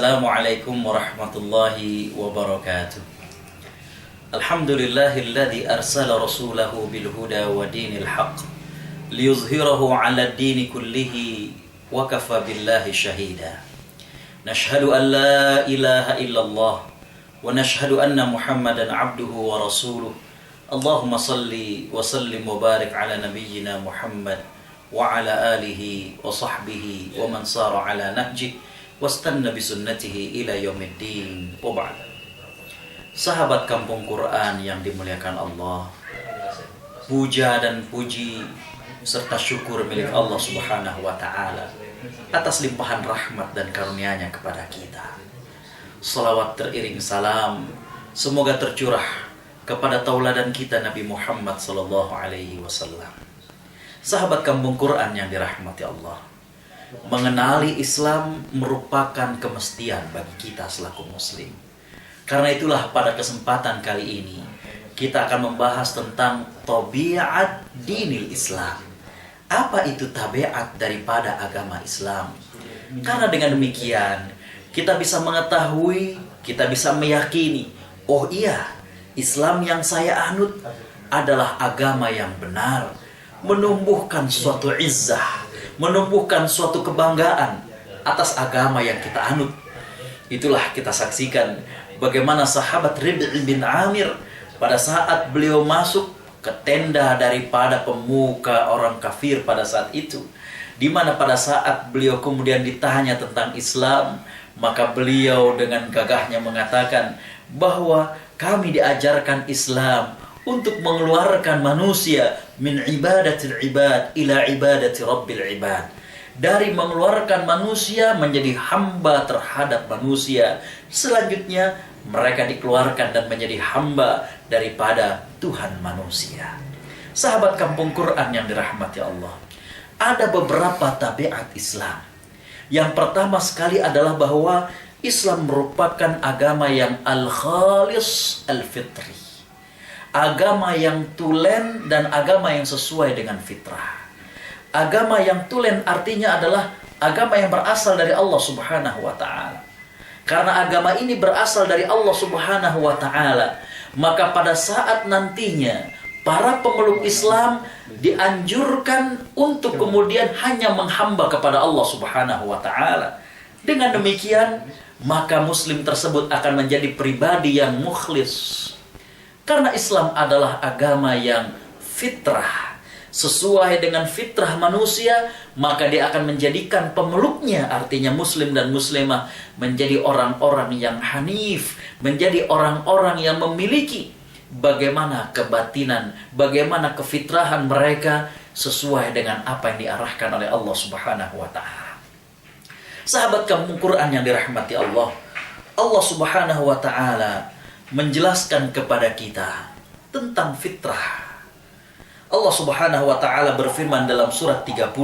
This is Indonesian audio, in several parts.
Assalamualaikum warahmatullahi wabarakatuh. Alhamdulillahilladzi arsala rasulahu bil huda wa dinil haqq liyuzhirahu 'ala ad-dini kullihi wa kafa billahi shahida. Nashhadu an la ilaha illallah wa nashhadu anna Muhammadan 'abduhu wa rasuluh. Allahumma salli wa sallim wa barik 'ala nabiyyina Muhammad wa 'ala alihi wa sahbihi wa man sara 'ala nahjihi wastanna bisunnatihi ila yaumiddin wa ba'd. Sahabat kampung Quran yang dimuliakan Allah, puja dan puji serta syukur milik Allah Subhanahu wa taala atas limpahan rahmat dan karunia-Nya kepada kita. Salawat teriring salam semoga tercurah kepada tauladan kita Nabi Muhammad sallallahu alaihi wasallam. Sahabat kampung Quran yang dirahmati Allah, mengenali Islam merupakan kemestian bagi kita selaku muslim. Karena itulah pada kesempatan kali ini kita akan membahas tentang tabiat dinil Islam. Apa itu tabiat daripada agama Islam? Karena dengan demikian kita bisa mengetahui, kita bisa meyakini, oh iya, Islam yang saya anut adalah agama yang benar, menumbuhkan suatu izzah, menumbuhkan suatu kebanggaan atas agama yang kita anut. Itulah kita saksikan bagaimana sahabat Rib'i bin Amir pada saat beliau masuk ke tenda daripada pemuka orang kafir pada saat itu, di mana pada saat beliau kemudian ditanya tentang Islam, maka beliau dengan gagahnya mengatakan bahwa kami diajarkan Islam untuk mengeluarkan manusia min ibadatil ibad ila ibadati rabbil ibad, dari mengeluarkan manusia menjadi hamba terhadap manusia, selanjutnya mereka dikeluarkan dan menjadi hamba daripada Tuhan manusia. Sahabat kampung Quran yang dirahmati Allah, ada beberapa tabiat Islam. Yang pertama sekali adalah bahwa Islam merupakan agama yang al-khalis al-fitri, agama yang tulen dan agama yang sesuai dengan fitrah. Agama yang tulen artinya adalah agama yang berasal dari Allah Subhanahu wa ta'ala. Karena agama ini berasal dari Allah Subhanahu wa ta'ala, maka pada saat nantinya para pemeluk Islam dianjurkan untuk kemudian hanya menghamba kepada Allah Subhanahu wa ta'ala. Dengan demikian, maka muslim tersebut akan menjadi pribadi yang mukhlis. Karena Islam adalah agama yang fitrah, sesuai dengan fitrah manusia, maka dia akan menjadikan pemeluknya, artinya muslim dan muslimah, menjadi orang-orang yang hanif, menjadi orang-orang yang memiliki bagaimana kebatinan, bagaimana kefitrahan mereka sesuai dengan apa yang diarahkan oleh Allah Subhanahu wa ta'ala. Sahabat kampung Quran yang dirahmati Allah, Allah Subhanahu wa ta'ala menjelaskan kepada kita tentang fitrah. Allah Subhanahu wa ta'ala berfirman dalam surat 30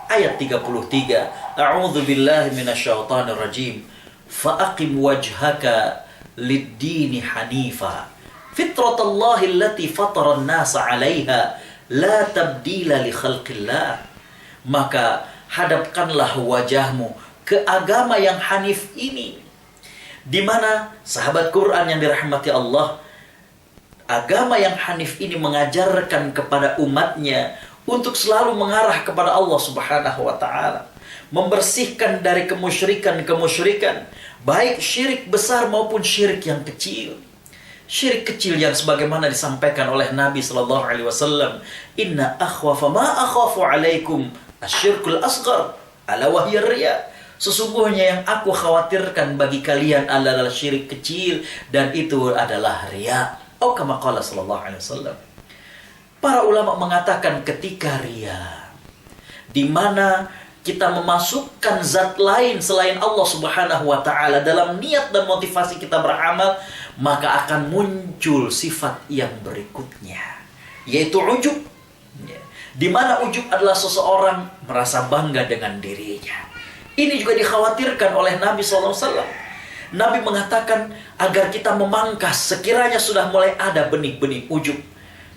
ayat 33, A'udzu billahi minasyaitonir rajim. Fa'aqim wajhaka lid-dini hanifa fitratallahi allati fatara an-nasa 'alaiha la tabdila li khalqillah. Maka hadapkanlah wajahmu ke agama yang hanif ini, di mana sahabat Quran yang dirahmati Allah, agama yang hanif ini mengajarkan kepada umatnya untuk selalu mengarah kepada Allah Subhanahu wa ta'ala, membersihkan dari kemusyrikan, baik syirik besar maupun syirik yang kecil. Syirik kecil yang sebagaimana disampaikan oleh Nabi sallallahu alaihi wasallam, inna akhwafa ma akhafu alaikum asyirkul asghar ala wahyar riya. Sesungguhnya yang aku khawatirkan bagi kalian adalah syirik kecil, dan itu adalah riya. Atau kama qala sallallahu alaihi wasallam. Para ulama mengatakan ketika riya, di mana kita memasukkan zat lain selain Allah Subhanahu wa ta'ala dalam niat dan motivasi kita beramal, maka akan muncul sifat yang berikutnya, yaitu ujub. Di mana ujub adalah seseorang merasa bangga dengan dirinya. Ini juga dikhawatirkan oleh Nabi SAW. Nabi mengatakan agar kita memangkas sekiranya sudah mulai ada benih-benih ujub.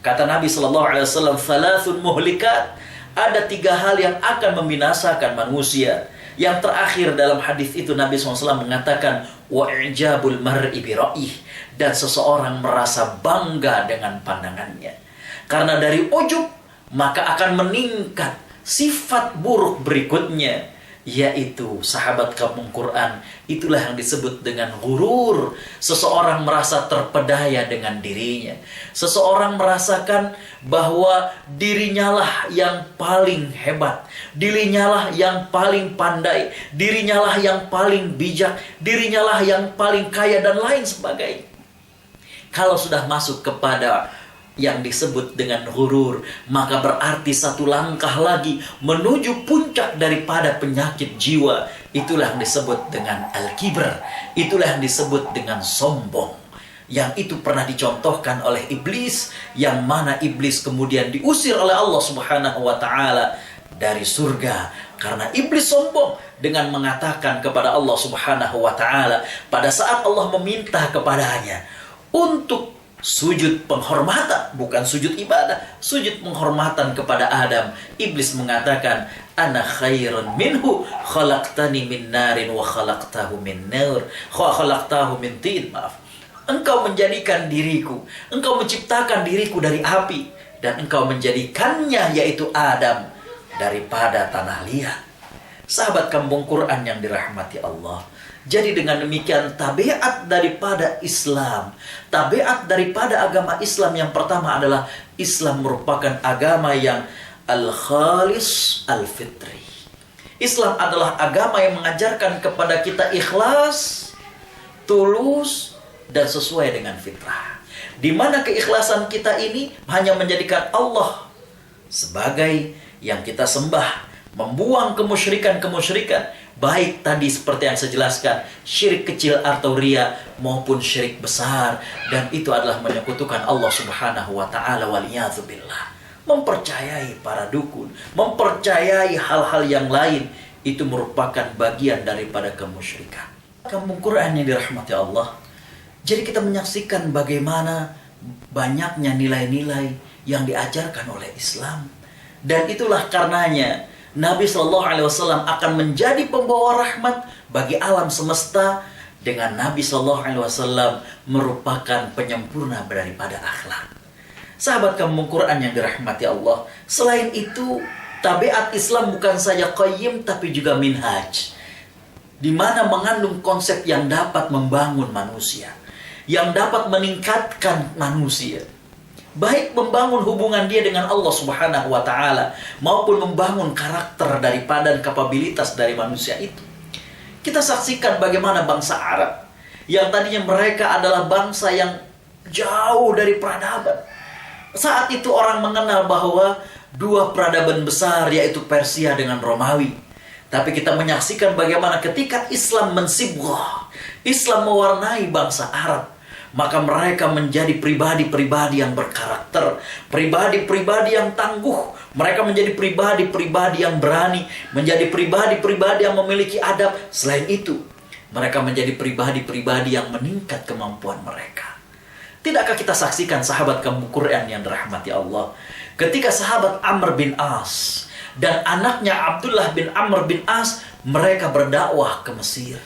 Kata Nabi SAW, "Thalathun muhlikat." Ada 3 hal yang akan membinasakan manusia. Yang terakhir dalam hadis itu Nabi SAW mengatakan wa'ijabul mar'i bi ra'ih, dan seseorang merasa bangga dengan pandangannya. Karena dari ujub maka akan meningkat sifat buruk berikutnya, yaitu sahabat kampung Quran, itulah yang disebut dengan ghurur. Seseorang merasa terpedaya dengan dirinya. Seseorang merasakan bahwa dirinya lah yang paling hebat, dirinya lah yang paling pandai, dirinya lah yang paling bijak, dirinya lah yang paling kaya dan lain sebagainya. Kalau sudah masuk kepada yang disebut dengan ghurur, maka berarti satu langkah lagi menuju puncak daripada penyakit jiwa. Itulah yang disebut dengan al-kibr, itulah yang disebut dengan sombong. Yang itu pernah dicontohkan oleh iblis, yang mana iblis kemudian diusir oleh Allah Subhanahu wa taala dari surga karena iblis sombong dengan mengatakan kepada Allah Subhanahu wa taala pada saat Allah meminta kepadanya untuk sujud penghormatan, bukan sujud ibadah, sujud penghormatan kepada Adam. Iblis mengatakan, ana khairun minhu, khalaqtani min narin wa khalaqtahu min nur, khalaqtahu min tin. Maaf. Engkau menjadikan diriku, engkau menciptakan diriku dari api, dan engkau menjadikannya, yaitu Adam, daripada tanah liat. Sahabat kampung Quran yang dirahmati Allah, jadi dengan demikian tabiat daripada Islam, tabiat daripada agama Islam yang pertama adalah Islam merupakan agama yang al-khalis al-fitri. Islam adalah agama yang mengajarkan kepada kita ikhlas, tulus, dan sesuai dengan fitrah. Di mana keikhlasan kita ini hanya menjadikan Allah sebagai yang kita sembah, membuang kemusyrikan-kemusyrikan, baik tadi seperti yang saya jelaskan, syirik kecil atau riya maupun syirik besar, dan itu adalah menyekutukan Allah Subhanahu wa taala waliyadzubillah. Mempercayai para dukun, mempercayai hal-hal yang lain, itu merupakan bagian daripada kemusyrikan. Kampung Quran yang dirahmati Allah, jadi kita menyaksikan bagaimana banyaknya nilai-nilai yang diajarkan oleh Islam. Dan itulah karenanya Nabi SAW akan menjadi pembawa rahmat bagi alam semesta, dengan Nabi SAW merupakan penyempurna daripada akhlak. Sahabat kampung Quran yang dirahmati Allah, selain itu tabiat Islam bukan saja qayyim tapi juga minhaj, di mana mengandung konsep yang dapat membangun manusia, yang dapat meningkatkan manusia, baik membangun hubungan dia dengan Allah Subhanahu wa taala maupun membangun karakter daripada dan kapabilitas dari manusia itu. Kita saksikan bagaimana bangsa Arab yang tadinya mereka adalah bangsa yang jauh dari peradaban. Saat itu orang mengenal bahwa dua peradaban besar, yaitu Persia dengan Romawi. Tapi kita menyaksikan bagaimana ketika Islam mensibghah, Islam mewarnai bangsa Arab, maka mereka menjadi pribadi-pribadi yang berkarakter, pribadi-pribadi yang tangguh. Mereka menjadi pribadi-pribadi yang berani, menjadi pribadi-pribadi yang memiliki adab. Selain itu, mereka menjadi pribadi-pribadi yang meningkat kemampuan mereka. Tidakkah kita saksikan sahabat kampung Quran yang dirahmati Allah, ketika sahabat Amr bin As dan anaknya Abdullah bin Amr bin As, mereka berdakwah ke Mesir.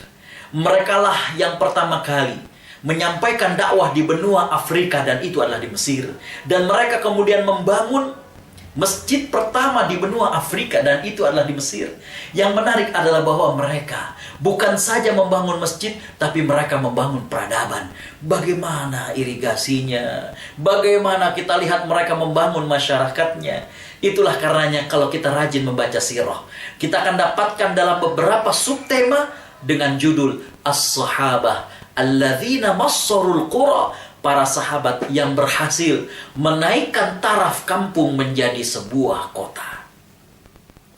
Merekalah yang pertama kali menyampaikan dakwah di benua Afrika, dan itu adalah di Mesir. Dan mereka kemudian membangun masjid pertama di benua Afrika, dan itu adalah di Mesir. Yang menarik adalah bahwa mereka bukan saja membangun masjid, tapi mereka membangun peradaban. Bagaimana irigasinya, bagaimana kita lihat mereka membangun masyarakatnya. Itulah karenanya kalau kita rajin membaca sirah, kita akan dapatkan dalam beberapa subtema dengan judul As-Sahabah alladzina massarul qura, para sahabat yang berhasil menaikkan taraf kampung menjadi sebuah kota.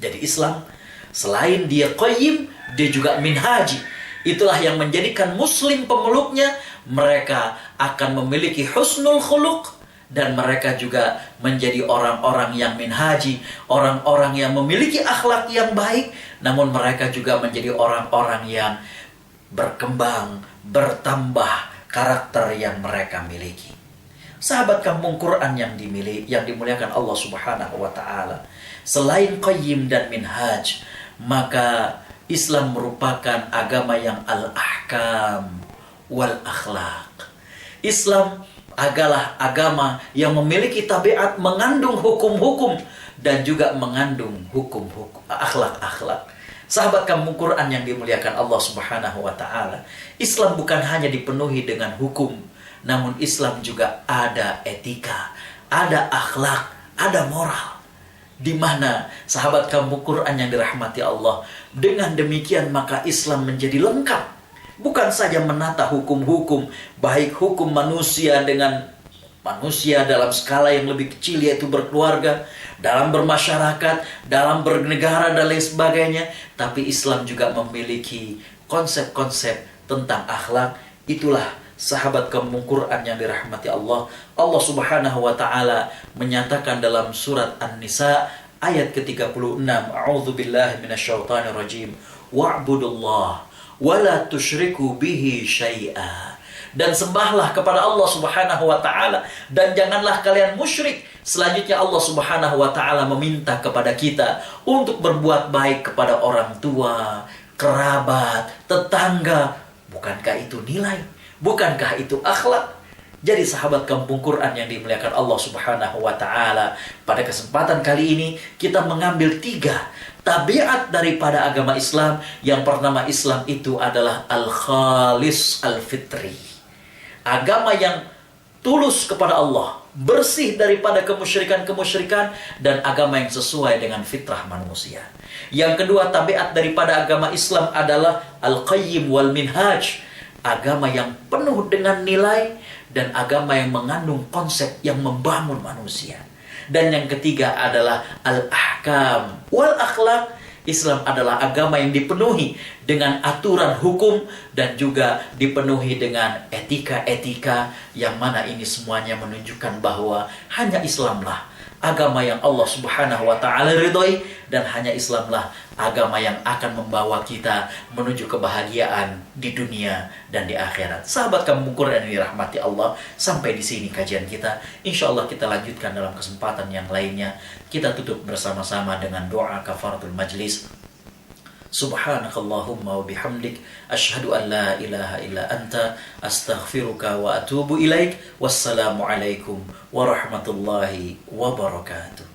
Jadi Islam selain dia qayyim, dia juga minhaji. Itulah yang menjadikan muslim pemeluknya mereka akan memiliki husnul khuluq, dan mereka juga menjadi orang-orang yang minhaji, orang-orang yang memiliki akhlak yang baik, namun mereka juga menjadi orang-orang yang berkembang, bertambah karakter yang mereka miliki. Sahabat kampung Quran yang dimuliakan Allah Subhanahu wa taala, selain qayyim dan minhaj, maka Islam merupakan agama yang al-ahkam wal akhlaq. Islam adalah agama yang memiliki tabiat mengandung hukum-hukum dan juga mengandung hukum-hukum akhlak-akhlak. Sahabat kamu Quran yang dimuliakan Allah Subhanahu wa taala, Islam bukan hanya dipenuhi dengan hukum, namun Islam juga ada etika, ada akhlak, ada moral. Di mana sahabat kamu Quran yang dirahmati Allah, dengan demikian maka Islam menjadi lengkap. Bukan saja menata hukum-hukum, baik hukum manusia dengan manusia dalam skala yang lebih kecil yaitu berkeluarga, dalam bermasyarakat, dalam bernegara dan lain sebagainya, tapi Islam juga memiliki konsep-konsep tentang akhlak. Itulah sahabat kaum Quran yang dirahmati Allah. Allah Subhanahu wa taala menyatakan dalam surat An-Nisa ayat ke-36, A'udzubillahi minasyaitonir rajim. Wa'budullah wa la tusyriku bihi syai'a. Dan sembahlah kepada Allah Subhanahu wa taala dan janganlah kalian musyrik. Selanjutnya Allah Subhanahu wa taala meminta kepada kita untuk berbuat baik kepada orang tua, kerabat, tetangga. Bukankah itu nilai? Bukankah itu akhlak? Jadi sahabat kampung Quran yang dimuliakan Allah Subhanahu wa taala, pada kesempatan kali ini kita mengambil 3 tabiat daripada agama Islam. Yang pertama, Islam itu adalah al-khalis al-fitri. Agama yang tulus kepada Allah, bersih daripada kemusyrikan-kemusyrikan, dan agama yang sesuai dengan fitrah manusia. Yang kedua, tabiat daripada agama Islam adalah al-qayyim wal-minhaj. Agama yang penuh dengan nilai dan agama yang mengandung konsep yang membangun manusia. Dan yang ketiga adalah al-ahkam wal akhlak. Islam adalah agama yang dipenuhi dengan aturan hukum dan juga dipenuhi dengan etika-etika, yang mana ini semuanya menunjukkan bahwa hanya Islamlah agama yang Allah Subhanahu wa taala ridhoi, dan hanya Islamlah agama yang akan membawa kita menuju kebahagiaan di dunia dan di akhirat. Sahabat kampung Quran yang dirahmati Allah, sampai di sini kajian kita. Insya Allah kita lanjutkan dalam kesempatan yang lainnya. Kita tutup bersama-sama dengan doa kafaratul majlis. Subhanakallahumma wa bihamdik, asyhadu an la ilaha illa anta, astaghfiruka wa atubu ilaik. Wassalamualaikum warahmatullahi wabarakatuh.